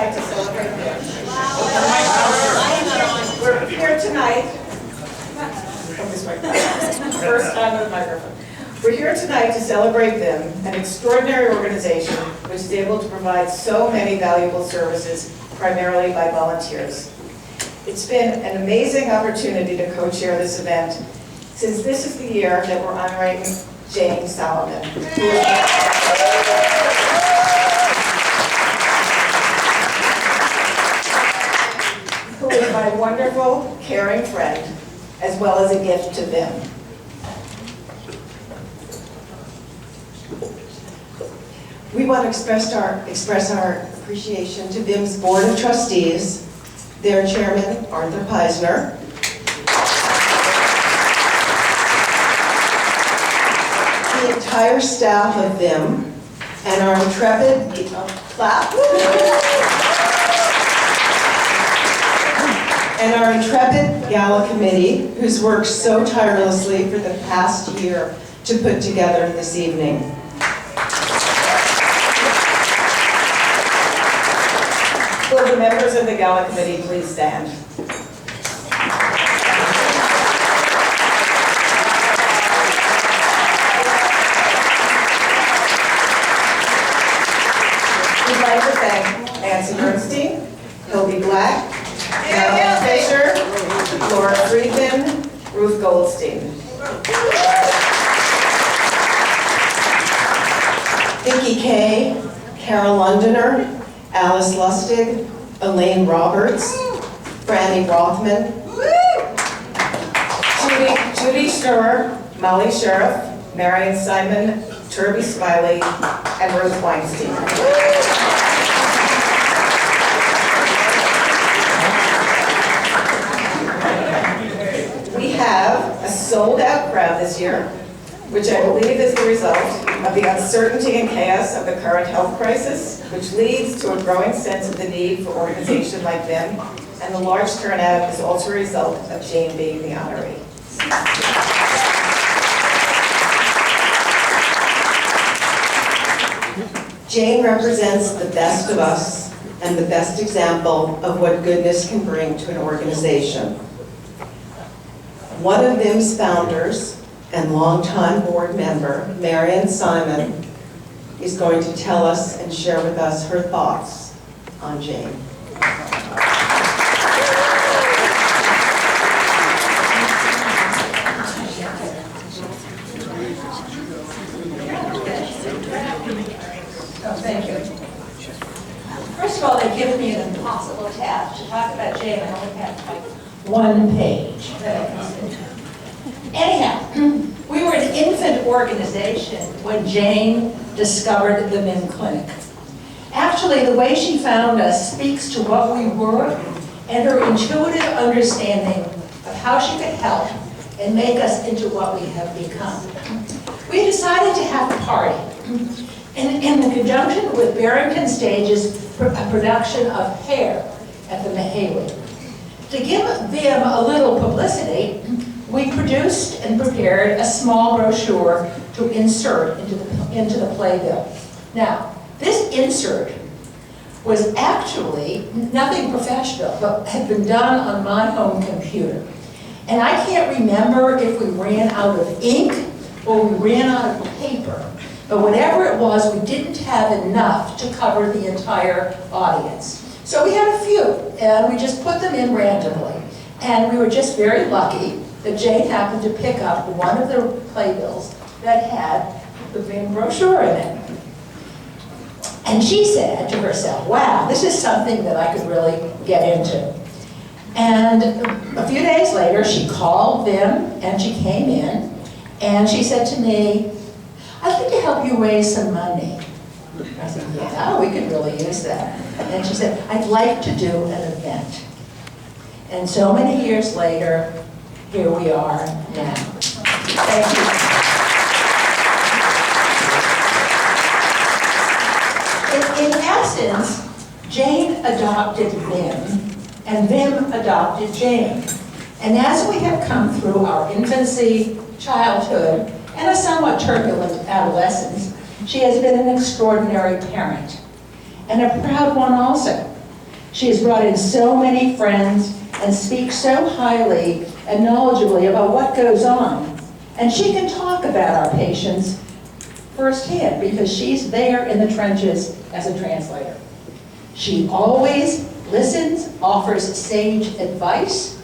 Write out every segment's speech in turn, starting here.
tonight to celebrate VIM. We're here tonight. First time with the microphone. We're here tonight to celebrate VIM, an extraordinary organization which is able to provide so many valuable services, primarily by volunteers. It's been an amazing opportunity to co-chair this event, since this is the year that we're honoring Jane Salamon, who is my wonderful, caring friend, as well as a gift to VIM. We want to express our appreciation to VIM's Board of Trustees, their chairman, Arthur Peisner, the entire staff of VIM, and our intrepid gala committee, who's worked so tirelessly for the past year to put together this evening. Will the members of the gala committee please stand? We'd like to thank Nancy Bernstein, Hildy Black, Marilyn Fisher, Laura Friedman, Ruth Goldstein. Vicki Kay, Carol Londoner, Alice Lustig, Elaine Roberts, Franny Rothman, Judy Sturr, Molly Sheriff, Marion Simon, Turby Smiley, and Ruth Weinstein. We have a sold-out crowd this year, which I believe is the result of the uncertainty and chaos of the current health crisis, which leads to a growing sense of the need for organization like VIM, and the large turnout is also a result of Jane being the honoree. Jane represents the best of us and the best example of what goodness can bring to an organization. One of VIM's founders and longtime board member, Marion Simon, is going to tell us and share with us her thoughts on Jane. Oh, thank you. First of all, they've given me an impossible task to talk about Jane. I only have like one page that I can see. Anyhow, we were an infant organization when Jane discovered the VIM Clinic. Actually, the way she found us speaks to what we were and her intuitive understanding of how she could help and make us into what we have become. We decided to have a party in the conjunction with Barrington Stage's production of Hair at the Mahawi. To give VIM a little publicity, we produced and prepared a small brochure to insert into the playbill. Now, this insert was actually nothing professional, but had been done on my home computer. And I can't remember if we ran out of ink or we ran out of paper, but whatever it was, we didn't have enough to cover the entire audience. So we had a few, and we just put them in randomly. And we were just very lucky that Jane happened to pick up one of the playbills that had the VIM brochure in it. And she said to herself, wow, this is something that I could really get into. And a few days later, she called VIM, and she came in, and she said to me, I'd like to help you raise some money. I said, yeah, we could really use that. And she said, I'd like to do an event. And so many years later, here we are now. Thank you. In essence, Jane adopted VIM, and VIM adopted Jane. And as we have come through our infancy, childhood, and a somewhat turbulent adolescence, she has been an extraordinary parent, and a proud one also. She has brought in so many friends and speaks so highly and knowledgeably about what goes on. And she can talk about our patients firsthand because she's there in the trenches as a translator. She always listens, offers sage advice,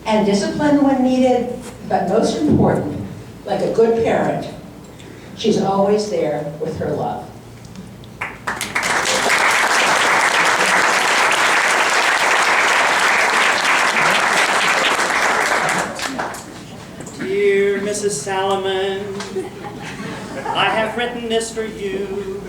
and discipline when needed, but most important, like a good parent, she's always there with her love. Dear Mrs. Salamon, I have written this for you.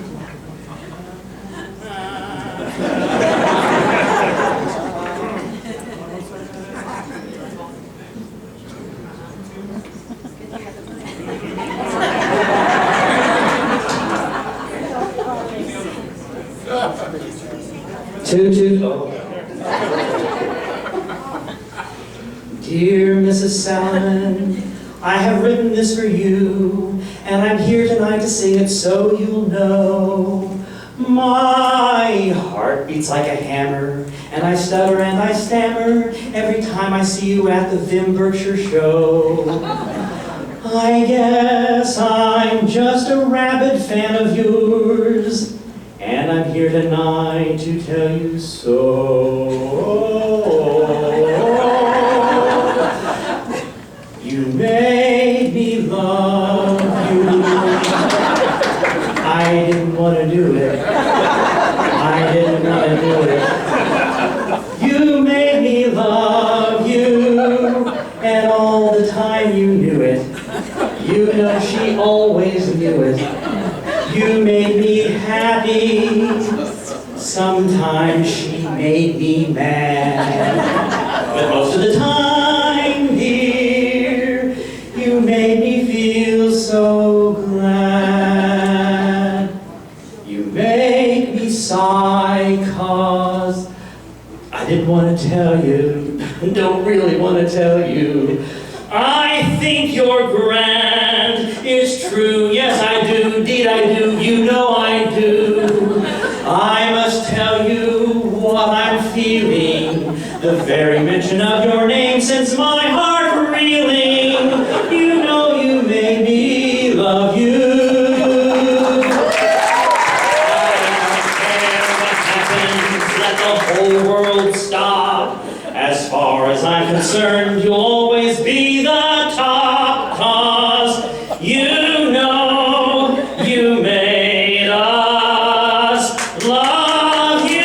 Dear Mrs. Salamon, I have written this for you, and I'm here tonight to sing it so you'll know. My heart beats like a hammer, and I stutter and I stammer every time I see you at the VIM Berkshire show. I guess I'm just a rabid fan of yours, and I'm here tonight to tell you so. You made me love you. I didn't want to do it. I didn't want to do it. You made me love you, and all the time you knew it. You know she always knew it. You made me happy. Sometimes she made me mad. But most of the time, dear, you made me feel so glad. You make me sigh 'cause I didn't want to tell you, don't really want to tell you. I think you're grand, it's true, yes I do, indeed I do, you know I do. I must tell you what I'm feeling, the very mention of your name sends my heart reeling. You know you made me love you. Let the whole world stop. As far as I'm concerned, you'll always be the top, 'cause you know you made us love you.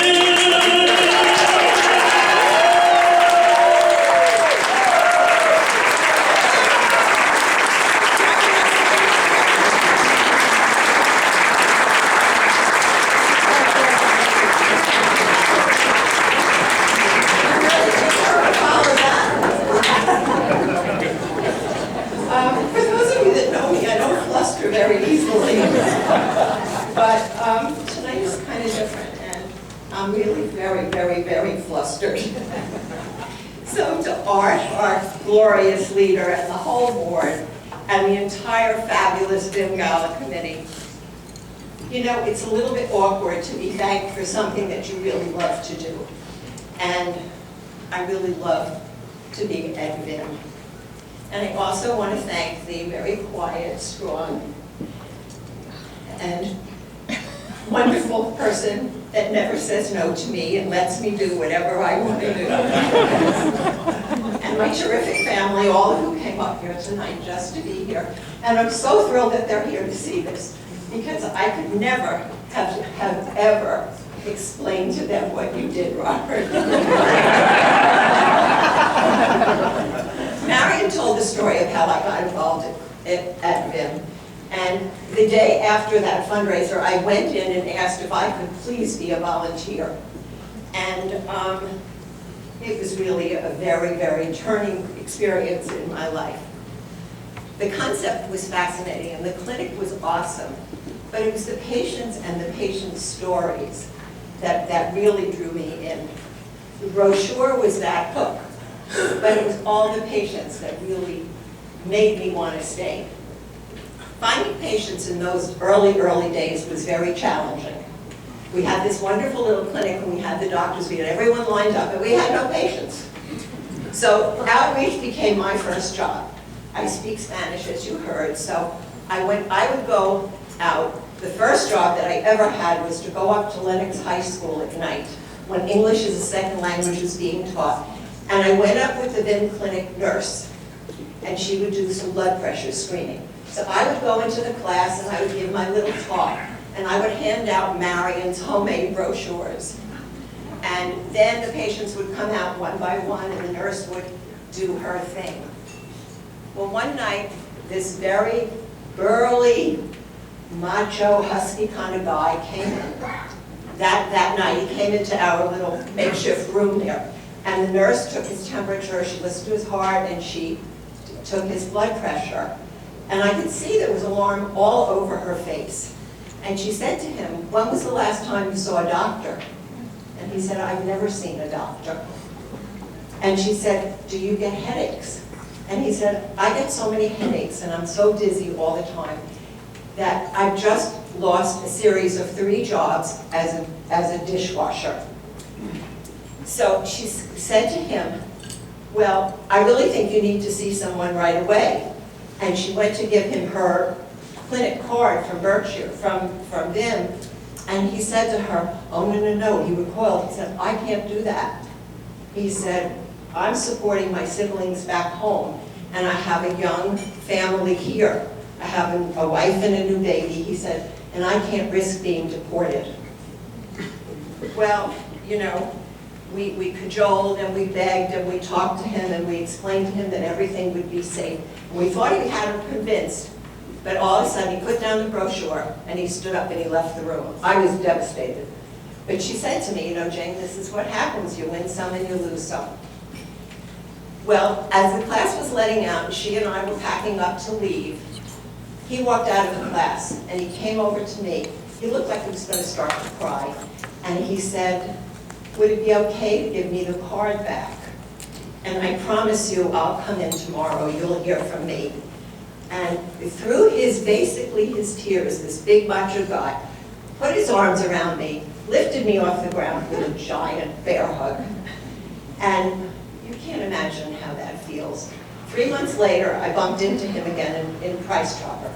For those of you that know me, I don't fluster very easily. But tonight is kind of different, and I'm really very, very, very flustered. So to Art, our glorious leader, and the whole board, and the entire fabulous VIM Gala committee, you know, it's a little bit awkward to be thanked for something that you really love to do. And I really love to be at VIM. And I also want to thank the very quiet, strong, and wonderful person that never says no to me and lets me do whatever I want to do. And my terrific family, all of who came up here tonight just to be here. And I'm so thrilled that they're here to see this, because I could never have ever explained to them what you did, Robert. Marion told the story of how I got involved at VIM. And the day after that fundraiser, I went in and asked if I could please be a volunteer. And it was really a very, very turning experience in my life. The concept was fascinating and the clinic was awesome, but it was the patients and the patients' stories that really drew me in. The brochure was that hook, but it was all the patients that really made me want to stay. Finding patients in those early days was very challenging. We had this wonderful little clinic, and we had the doctors, we had everyone lined up, and we had no patients. So outreach became my first job. I speak Spanish, as you heard, so I would go out. The first job that I ever had was to go up to Lenox High School at night, when English as a second language was being taught. And I went up with the VIM clinic nurse, and she would do some blood pressure screening. So I would go into the class, and I would give my little talk, and I would hand out Marion's homemade brochures. And then the patients would come out one by one, and the nurse would do her thing. Well, one night, this very burly, macho, husky kind of guy came in. That night, he came into our little makeshift room there. And the nurse took his temperature, she listened to his heart, and she took his blood pressure. And I could see there was alarm all over her face. And she said to him, "When was the last time you saw a doctor?" And he said, "I've never seen a doctor." And she said, "Do you get headaches?" And he said, "I get so many headaches and I'm so dizzy all the time that I've just lost a series of 3 jobs as a dishwasher." So she said to him, "Well, I really think you need to see someone right away." And she went to give him her clinic card from Berkshire, from VIM, and he said to her, "Oh, no, he recoiled." He said, "I can't do that." He said, "I'm supporting my siblings back home, and I have a young family here. I have a wife and a new baby," he said, "and I can't risk being deported." Well, you know, we cajoled and we begged and we talked to him and we explained to him that everything would be safe. And we thought he had him convinced, but all of a sudden he put down the brochure and he stood up and he left the room. I was devastated. But she said to me, "You know, Jane, this is what happens. You win some and you lose some." Well, as the class was letting out and she and I were packing up to leave, he walked out of the class and he came over to me. He looked like he was going to start to cry. And he said, "Would it be okay to give me the card back? And I promise you I'll come in tomorrow. You'll hear from me." And through basically his tears, this big macho guy put his arms around me, lifted me off the ground with a giant bear hug. And you can't imagine how that feels. 3 months later, I bumped into him again in Price Chopper.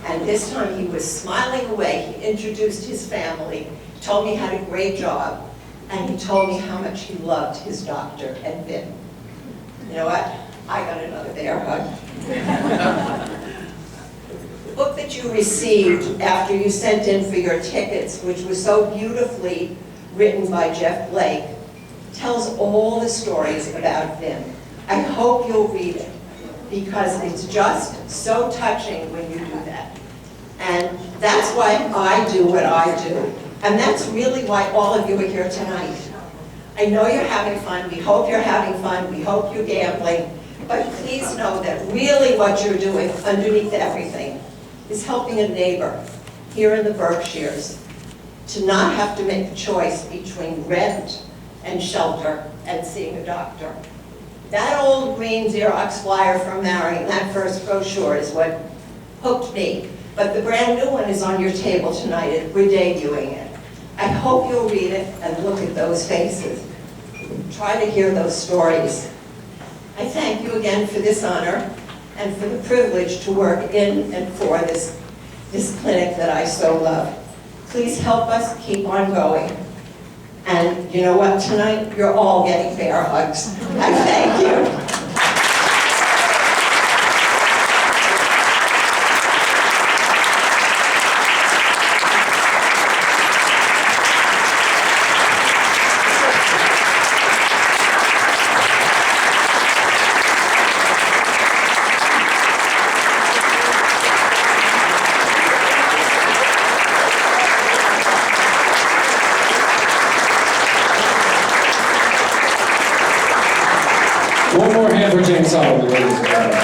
And this time he was smiling away. He introduced his family, told me he had a great job, and he told me how much he loved his doctor at VIM. You know what? I got another bear hug. The book that you received after you sent in for your tickets, which was so beautifully written by Jeff Blake, tells all the stories about VIM. I hope you'll read it, because it's just so touching when you do that. And that's why I do what I do. And that's really why all of you are here tonight. I know you're having fun. We hope you're having fun. We hope you're gambling. But please know that really what you're doing underneath everything is helping a neighbor here in the Berkshires to not have to make a choice between rent and shelter and seeing a doctor. That old green Xerox flyer from Marion, that first brochure, is what hooked me. But the brand new one is on your table tonight, and we're debuting it. I hope you'll read it and look at those faces. Try to hear those stories. I thank you again for this honor and for the privilege to work in and for this clinic that I so love. Please help us keep on going. And you know what? Tonight, you're all getting bear hugs. I thank you. One more hand for Jane Salamon, ladies and gentlemen.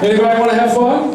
Anybody want to have fun?